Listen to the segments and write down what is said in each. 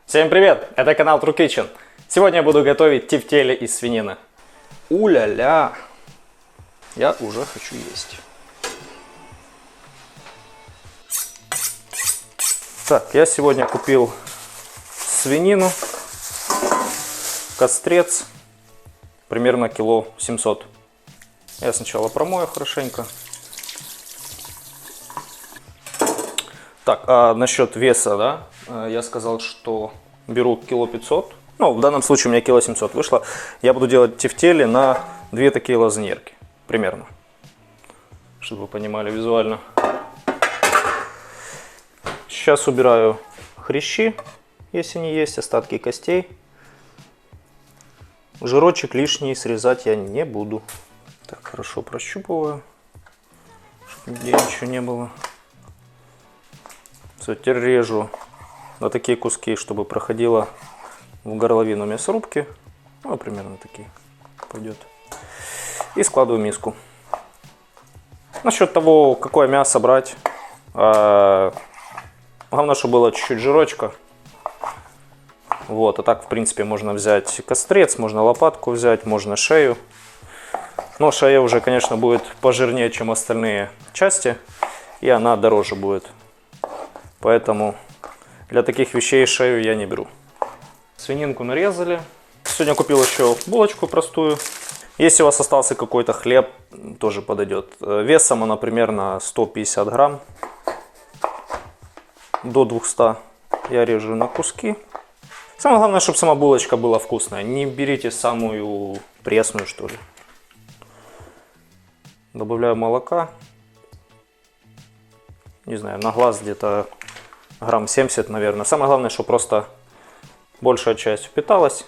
Всем привет! Это канал True Kitchen. Сегодня я буду готовить тефтели из свинины. У-ля-ля! Я уже хочу есть. Так, я сегодня купил свинину, кострец, примерно кило 700. Я сначала промою хорошенько. Так, а насчет веса, да, я сказал, что беру кило 500. Ну, в данном случае у меня кило 700 вышло. Я буду делать тефтели на 2 такие лазаньерки, примерно. Чтобы вы понимали визуально. Сейчас убираю хрящи, если не есть, остатки костей. Жирочек лишний срезать я не буду. Так, хорошо прощупываю, чтобы нигде ничего не было. Все, теперь режу на такие куски, чтобы проходило в горловину мясорубки. Ну, примерно такие пойдет. И складываю в миску. Насчет того, какое мясо брать. Главное, чтобы было чуть-чуть жирочка. Вот, а так, в принципе, можно взять кострец, можно лопатку взять, можно шею. Но шея уже, конечно, будет пожирнее, чем остальные части. И она дороже будет. Поэтому для таких вещей шею я не беру. Свининку нарезали. Сегодня купил еще булочку простую. Если у вас остался какой-то хлеб, тоже подойдет. Весом она примерно 150 грамм. До 200 я режу на куски. Самое главное, чтобы сама булочка была вкусная. Не берите самую пресную, что ли. Добавляю молока. Не знаю, на глаз где-то грамм 70, наверное. Самое главное, чтобы просто большая часть впиталась.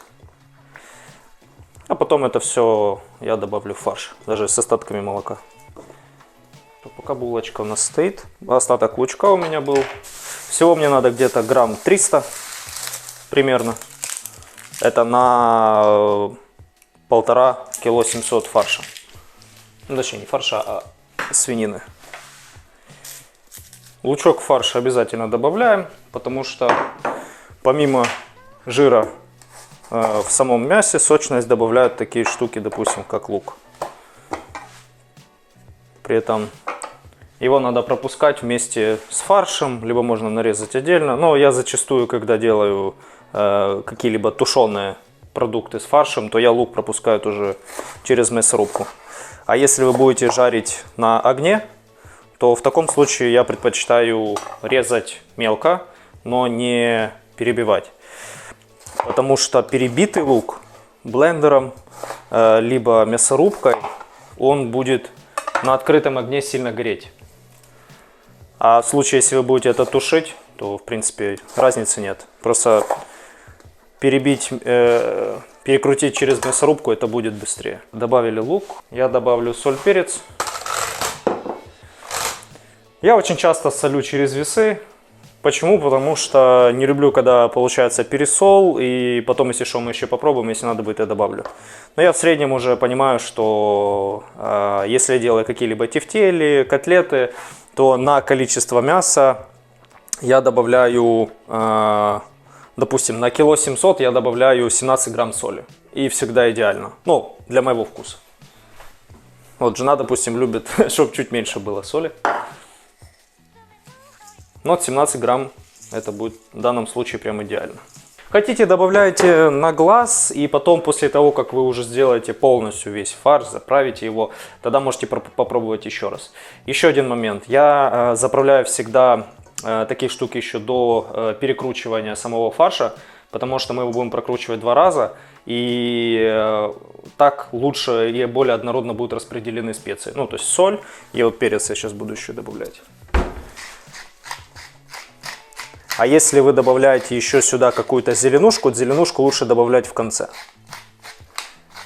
А потом это все я добавлю в фарш, даже с остатками молока. Пока булочка у нас стоит, остаток лучка у меня был. Всего мне надо где-то грамм 300 примерно. Это на 1,5 кило 700 фарша. Ну, точнее, не фарша, а свинины. Лучок в фарш обязательно добавляем, потому что помимо жира в самом мясе сочность добавляют такие штуки, допустим, как лук. При этом его надо пропускать вместе с фаршем, либо можно нарезать отдельно. Но я зачастую, когда делаю какие-либо тушеные продукты с фаршем, то я лук пропускаю тоже через мясорубку. А если вы будете жарить на огне, то в таком случае я предпочитаю резать мелко, но не перебивать. Потому что перебитый лук блендером, либо мясорубкой, он будет на открытом огне сильно гореть. А в случае, если вы будете это тушить, то в принципе разницы нет. Просто перекрутить через мясорубку, это будет быстрее. Добавили лук, я добавлю соль, перец. Я очень часто солю через весы. Почему? Потому что не люблю, когда получается пересол, и потом, если что, мы еще попробуем, если надо будет, я добавлю. Но я в среднем уже понимаю, что если я делаю какие-либо тефтели, котлеты, то на количество мяса я добавляю, допустим, на кило 700 я добавляю 17 грамм соли. И всегда идеально. Ну, для моего вкуса. Вот жена, допустим, любит, чтобы чуть меньше было соли. Но 17 грамм это будет в данном случае прям идеально. Хотите, добавляйте на глаз, и потом после того, как вы уже сделаете полностью весь фарш, заправите его, тогда можете попробовать еще раз. Еще один момент. Я заправляю всегда такие штуки еще до перекручивания самого фарша, потому что мы его будем прокручивать 2 раза, и так лучше и более однородно будут распределены специи. Ну, то есть соль и вот перец я сейчас буду еще добавлять. А если вы добавляете еще сюда какую-то зеленушку, зеленушку лучше добавлять в конце,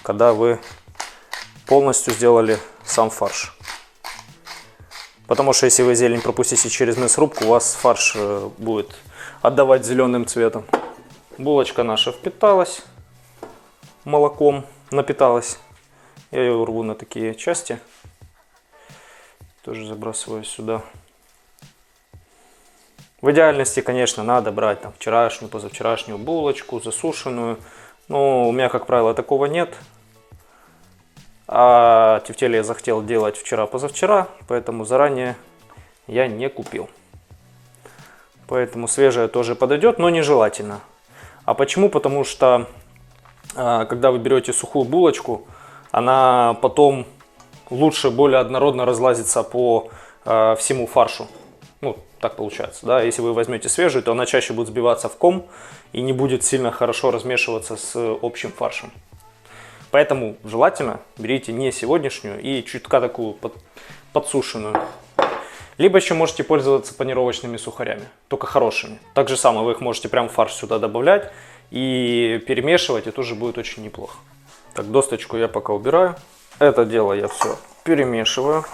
когда вы полностью сделали сам фарш. Потому что если вы зелень пропустите через мясорубку, у вас фарш будет отдавать зеленым цветом. Булочка наша впиталась, молоком напиталась. Я ее рву на такие части. Тоже забрасываю сюда. В идеальности, конечно, надо брать там вчерашнюю, позавчерашнюю булочку, засушенную. Но у меня, как правило, такого нет. А тефтели я захотел делать вчера-позавчера, поэтому заранее я не купил. Поэтому свежее тоже подойдет, но нежелательно. А почему? Потому что, когда вы берете сухую булочку, она потом лучше, более однородно разлазится по всему фаршу. Ну, так получается, да. Если вы возьмете свежую, то она чаще будет сбиваться в ком и не будет сильно хорошо размешиваться с общим фаршем. Поэтому желательно берите не сегодняшнюю и чутка такую подсушенную. Либо еще можете пользоваться панировочными сухарями, только хорошими. Так же самое, вы их можете прям в фарш сюда добавлять и перемешивать, и тоже будет очень неплохо. Так, досточку я пока убираю. Это дело я все перемешиваю.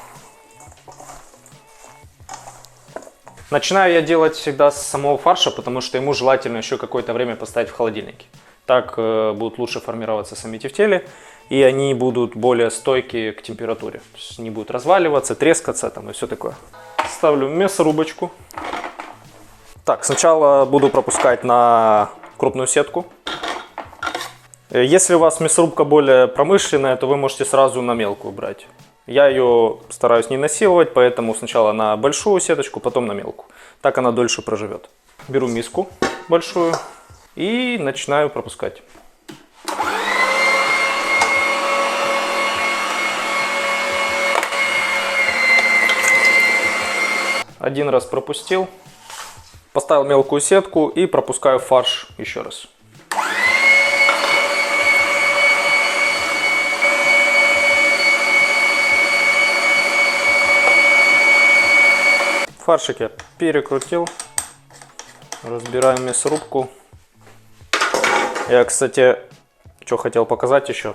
Начинаю я делать всегда с самого фарша, потому что ему желательно еще какое-то время поставить в холодильнике. Так будут лучше формироваться сами тефтели, и они будут более стойкие к температуре. То есть не будут разваливаться, трескаться там и все такое. Ставлю мясорубочку. Так, сначала буду пропускать на крупную сетку. Если у вас мясорубка более промышленная, то вы можете сразу на мелкую брать. Я ее стараюсь не насиловать, поэтому сначала на большую сеточку, потом на мелкую. Так она дольше проживет. Беру миску большую и начинаю пропускать. Один раз пропустил, поставил мелкую сетку и пропускаю фарш еще раз. Фаршик я перекрутил, разбираем мясорубку. Я, кстати, что хотел показать еще.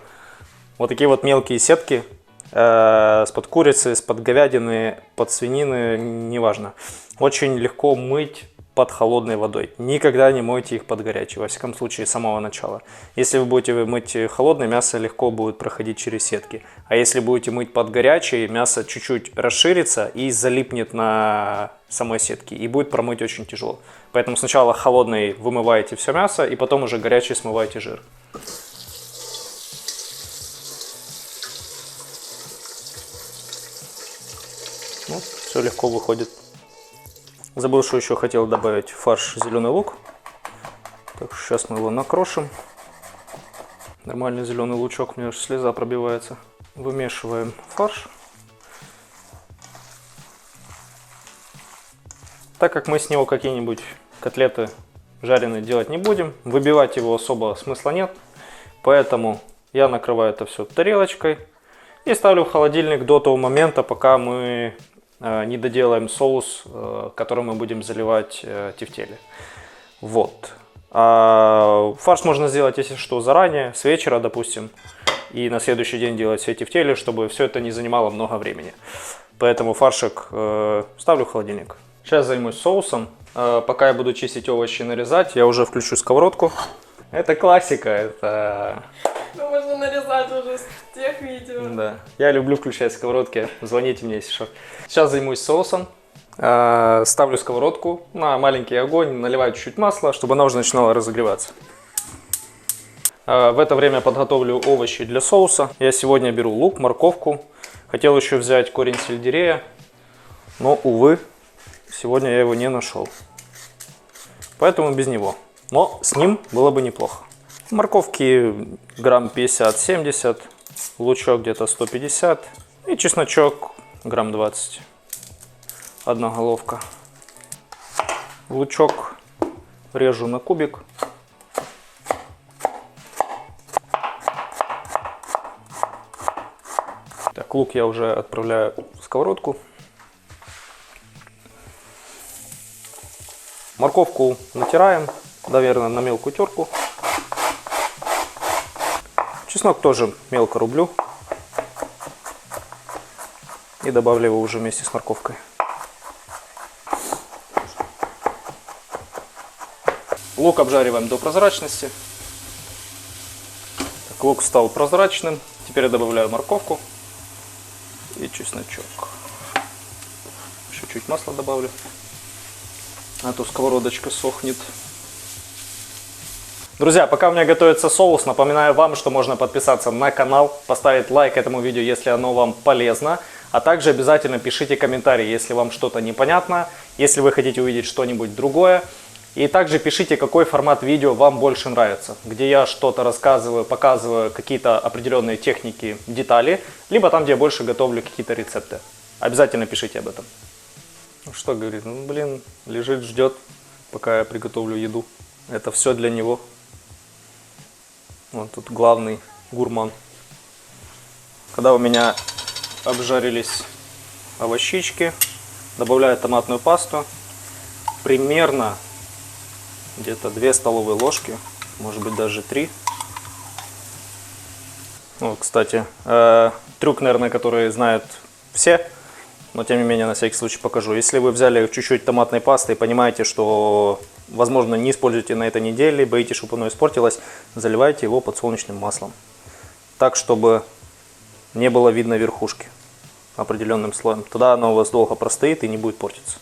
Вот такие вот мелкие сетки с-под курицы, с-под говядины, под свинины, неважно. Очень легко мыть под холодной водой. Никогда не мойте их под горячей, во всяком случае, с самого начала. Если вы будете мыть холодное, мясо легко будет проходить через сетки. А если будете мыть под горячей, мясо чуть-чуть расширится и залипнет на самой сетке. И будет промыть очень тяжело. Поэтому сначала холодной вымываете все мясо, и потом уже горячей смываете жир. Вот, все легко выходит. Забыл, что еще хотел добавить фарш зеленый лук. Так, сейчас мы его накрошим. Нормальный зеленый лучок, у меня аж слеза пробивается. Вымешиваем фарш. Так как мы с него какие-нибудь котлеты жареные делать не будем, выбивать его особо смысла нет. Поэтому я накрываю это все тарелочкой и ставлю в холодильник до того момента, пока мы не доделаем соус, которым мы будем заливать тефтели. Вот. Фарш можно сделать, если что, заранее, с вечера, допустим, и на следующий день делать все тефтели, чтобы все это не занимало много времени. Поэтому фаршик ставлю в холодильник. Сейчас займусь соусом. Пока я буду чистить овощи и нарезать, я уже включу сковородку. Это классика, это... Ну, можно нарезать уже с тех видео. Да, я люблю включать сковородки, звоните мне, если что. Сейчас займусь соусом. Ставлю сковородку на маленький огонь, наливаю чуть-чуть масла, чтобы она уже начинала разогреваться. В это время подготовлю овощи для соуса. Я сегодня беру лук, морковку. Хотел еще взять корень сельдерея, но, увы, сегодня я его не нашел. Поэтому без него. Но с ним было бы неплохо. Морковки грамм 50-70, лучок где-то 150 и чесночок грамм 20. Одна головка. Лучок режу на кубик. Так, лук я уже отправляю в сковородку. Морковку натираем, наверное, на мелкую терку. Чеснок тоже мелко рублю. И добавлю его уже вместе с морковкой. Лук обжариваем до прозрачности. Так, лук стал прозрачным. Теперь я добавляю морковку и чесночок. Еще чуть масла добавлю. А то сковородочка сохнет. Друзья, пока у меня готовится соус, напоминаю вам, что можно подписаться на канал, поставить лайк этому видео, если оно вам полезно. А также обязательно пишите комментарии, если вам что-то непонятно, если вы хотите увидеть что-нибудь другое. И также пишите, какой формат видео вам больше нравится, где я что-то рассказываю, показываю какие-то определенные техники, детали, либо там, где я больше готовлю какие-то рецепты. Обязательно пишите об этом. Ну что говорит, ну блин, лежит, ждет, пока я приготовлю еду. Это все для него. Вот тут главный гурман. Когда у меня обжарились овощички, добавляю томатную пасту. Примерно где-то 2 столовые ложки, может быть даже 3. Ну, кстати, трюк, наверное, который знают все, но тем не менее на всякий случай покажу. Если вы взяли чуть-чуть томатной пасты и понимаете, что, возможно, не используете на этой неделе, боитесь, чтобы оно испортилось, заливайте его подсолнечным маслом. Так, чтобы не было видно верхушки определенным слоем. Тогда оно у вас долго простоит и не будет портиться.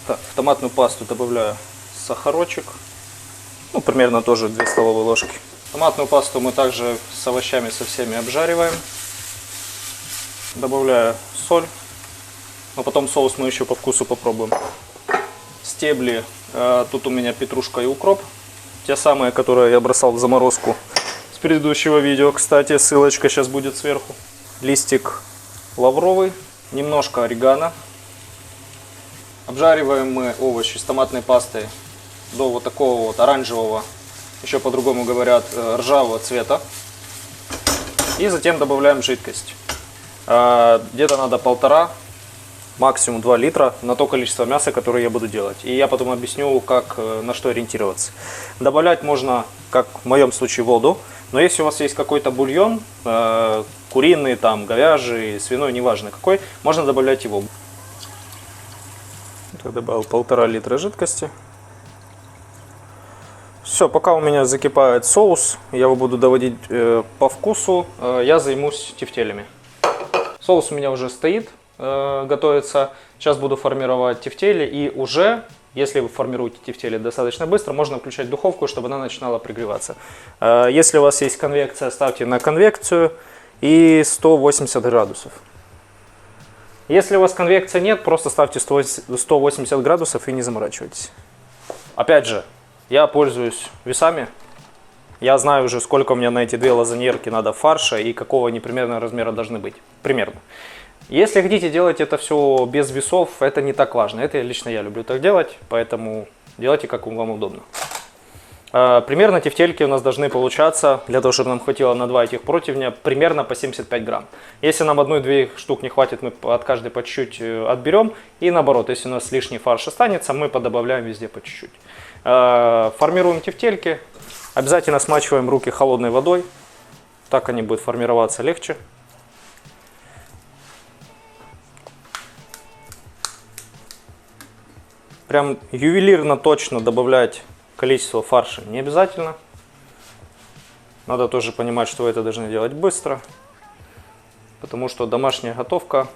Так, в томатную пасту добавляю сахарочек. Ну, примерно тоже 2 столовые ложки. Томатную пасту мы также с овощами со всеми обжариваем. Добавляю соль. Но потом соус мы еще по вкусу попробуем. Стебли. Тут у меня петрушка и укроп. Те самые, которые я бросал в заморозку с предыдущего видео. Кстати, ссылочка сейчас будет сверху. Листик лавровый. Немножко орегано. Обжариваем мы овощи с томатной пастой до вот такого вот оранжевого, еще по-другому говорят, ржавого цвета. И затем добавляем жидкость. Где-то надо 1,5, максимум 2 литра на то количество мяса, которое я буду делать. И я потом объясню, как, на что ориентироваться. Добавлять можно, как в моем случае, воду. Но если у вас есть какой-то бульон, куриный, там, говяжий, свиной, неважно какой, можно добавлять его. Я добавил 1,5 литра жидкости. Все, пока у меня закипает соус, я его буду доводить по вкусу, я займусь тефтелями. Соус у меня уже стоит, готовится. Сейчас буду формировать тефтели, и уже, если вы формируете тефтели достаточно быстро, можно включать духовку, чтобы она начинала пригреваться. Если у вас есть конвекция, ставьте на конвекцию и 180 градусов. Если у вас конвекции нет, просто ставьте 180 градусов и не заморачивайтесь. Опять же, я пользуюсь весами. Я знаю уже, сколько у меня на эти 2 лазаньерки надо фарша и какого они примерно размера должны быть. Примерно. Если хотите делать это все без весов, это не так важно. Это лично я люблю так делать, поэтому делайте, как вам удобно. Примерно тефтельки у нас должны получаться, для того, чтобы нам хватило на 2 этих противня, примерно по 75 грамм. Если нам 1-2 штук не хватит, мы от каждой по чуть-чуть отберем. И наоборот, если у нас лишний фарш останется, мы подобавляем везде по чуть-чуть. Формируем тефтельки. Обязательно смачиваем руки холодной водой. Так они будут формироваться легче. Прям ювелирно точно добавлять количество фарша не обязательно. Надо тоже понимать, что вы это должны делать быстро. Потому что домашняя готовка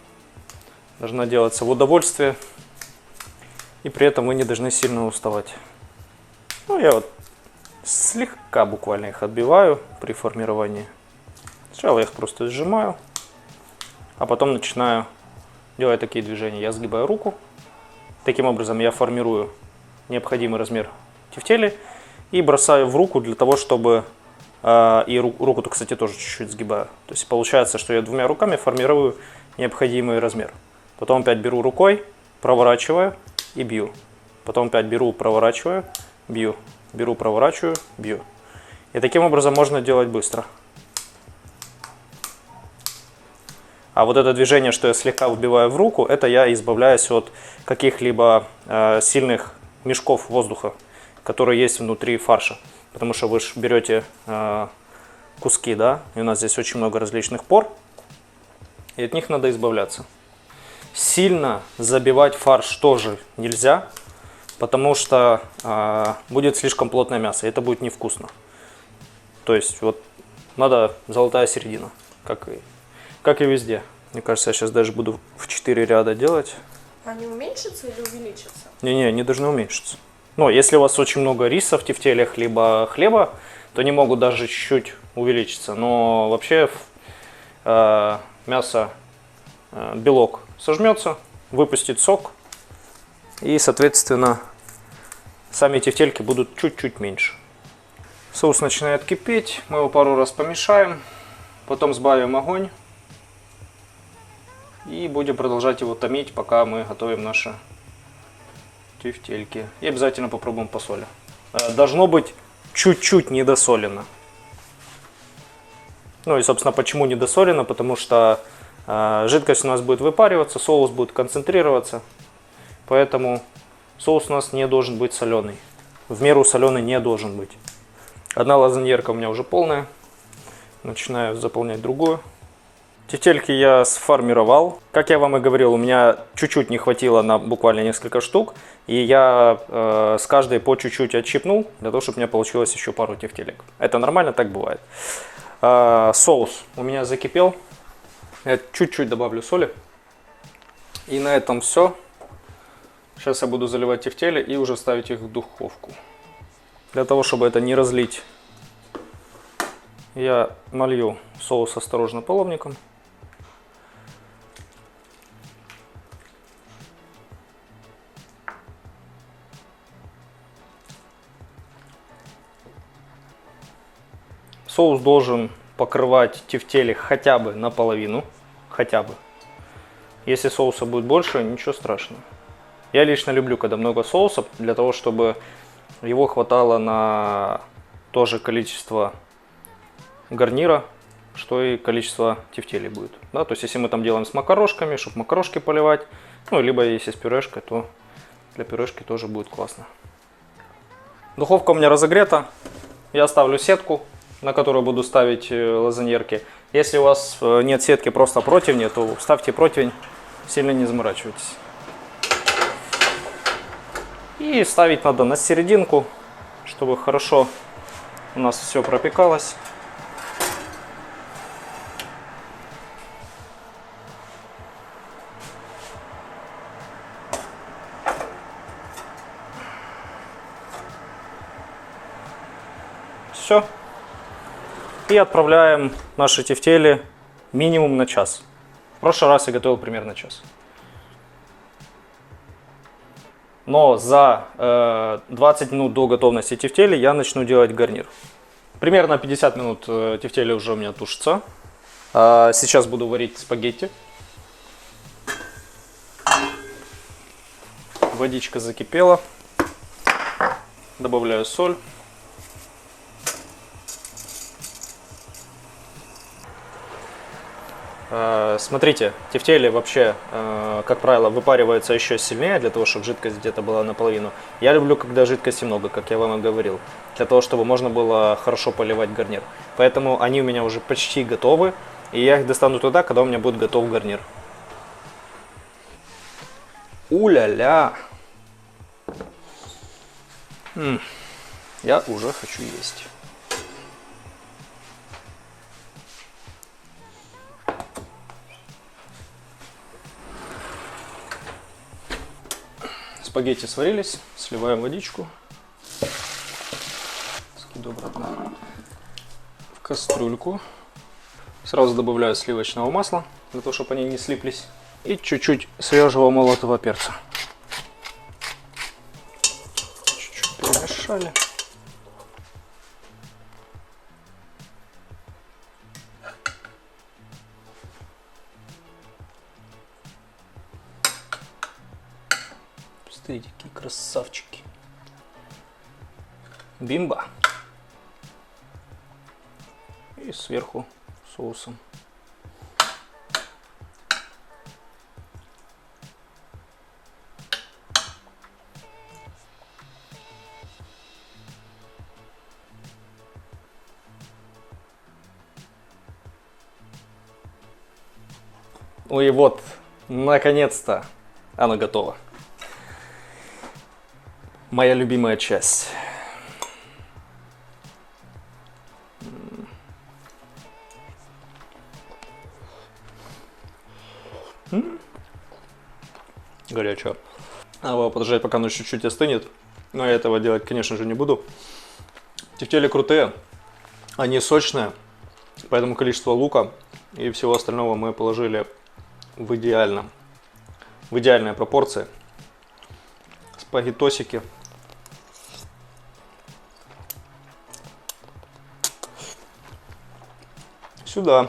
должна делаться в удовольствие. И при этом вы не должны сильно уставать. Ну, я вот слегка буквально их отбиваю при формировании. Сначала я их просто сжимаю, а потом начинаю делать такие движения. Я сгибаю руку. Таким образом я формирую необходимый размер тефтели и бросаю в руку для того, чтобы... И руку-то, кстати, тоже чуть-чуть сгибаю. То есть получается, что я 2 руками формирую необходимый размер. Потом опять беру рукой, проворачиваю и бью. Потом опять беру, проворачиваю, бью. Беру, проворачиваю, бью. И таким образом можно делать быстро. А вот это движение, что я слегка вбиваю в руку, это я избавляюсь от каких-либо сильных мешков воздуха, которые есть внутри фарша. Потому что вы же берете куски, да, и у нас здесь очень много различных пор, и от них надо избавляться. Сильно забивать фарш тоже нельзя, потому что будет слишком плотное мясо, и это будет невкусно. То есть вот надо золотая середина, как и везде. Мне кажется, я сейчас даже буду в 4 ряда делать. Они уменьшатся или увеличатся? Не-не, они должны уменьшиться. Но если у вас очень много риса в тефтелях, либо хлеба, то они могут даже чуть-чуть увеличиться. Но вообще мясо, белок сожмется, выпустит сок, и, соответственно, сами тефтельки будут чуть-чуть меньше. Соус начинает кипеть, мы его пару раз помешаем, потом сбавим огонь и будем продолжать его томить, пока мы готовим наши тефтельки. И обязательно попробуем по соли. Должно быть чуть-чуть недосолено. Ну и, собственно, почему недосолено? Потому что жидкость у нас будет выпариваться, соус будет концентрироваться. Поэтому соус у нас не должен быть соленый. В меру соленый не должен быть. Одна лазаньерка у меня уже полная. Начинаю заполнять другую. Тефтельки я сформировал. Как я вам и говорил, у меня чуть-чуть не хватило на буквально несколько штук. И я с каждой по чуть-чуть отщипнул, для того, чтобы у меня получилось еще пару тефтелек. Это нормально, так бывает. Соус у меня закипел. Я чуть-чуть добавлю соли. И на этом все. Сейчас я буду заливать тефтели и уже ставить их в духовку. Для того, чтобы это не разлить, я налью соус осторожно половником. Соус должен покрывать тефтели хотя бы наполовину. Хотя бы. Если соуса будет больше, ничего страшного. Я лично люблю, когда много соуса, для того, чтобы его хватало на то же количество гарнира, что и количество тефтелей будет. Да, то есть, если мы там делаем с макарошками, чтобы макарошки поливать, ну, либо если с пюрешкой, то для пюрешки тоже будет классно. Духовка у меня разогрета. Я ставлю сетку, на которую буду ставить лазаньерки. Если у вас нет сетки, просто противни, то ставьте противень, сильно не заморачивайтесь. И ставить надо на серединку, чтобы хорошо у нас все пропекалось. Все. И отправляем наши тефтели минимум на час. В прошлый раз я готовил примерно час. Но за 20 минут до готовности тефтели я начну делать гарнир. Примерно 50 минут тефтели уже у меня тушатся. Сейчас буду варить спагетти. Водичка закипела. Добавляю соль. Смотрите, тефтели вообще, как правило, выпариваются еще сильнее, для того, чтобы жидкость где-то была наполовину. Я люблю, когда жидкости много, как я вам и говорил, для того, чтобы можно было хорошо поливать гарнир. Поэтому они у меня уже почти готовы, и я их достану туда, когда у меня будет готов гарнир. У-ля-ля! Я уже хочу есть. Спагетти сварились, сливаем водичку, скидываю обратно в кастрюльку. Сразу добавляю сливочного масла, для того, чтобы они не слиплись. И чуть-чуть свежего молотого перца. Чуть-чуть перемешали. Смотрите, какие красавчики. Бимба. И сверху соусом. Ну и вот, наконец-то оно готово. Моя любимая часть. горячего. Надо подождать, пока оно чуть-чуть остынет. Но я этого делать, конечно же, не буду. Тефтели крутые, они сочные, поэтому количество лука и всего остального мы положили в идеальные пропорции. Спагеттосики. Сюда.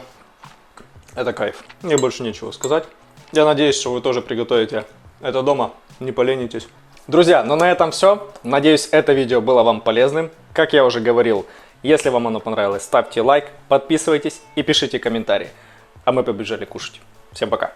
Это кайф. Мне больше нечего сказать. Я надеюсь, что вы тоже приготовите это дома, не поленитесь. Друзья, ну на этом все. Надеюсь, это видео было вам полезным. Как я уже говорил, если вам оно понравилось, ставьте лайк, подписывайтесь и пишите комментарии. А мы побежали кушать. Всем пока.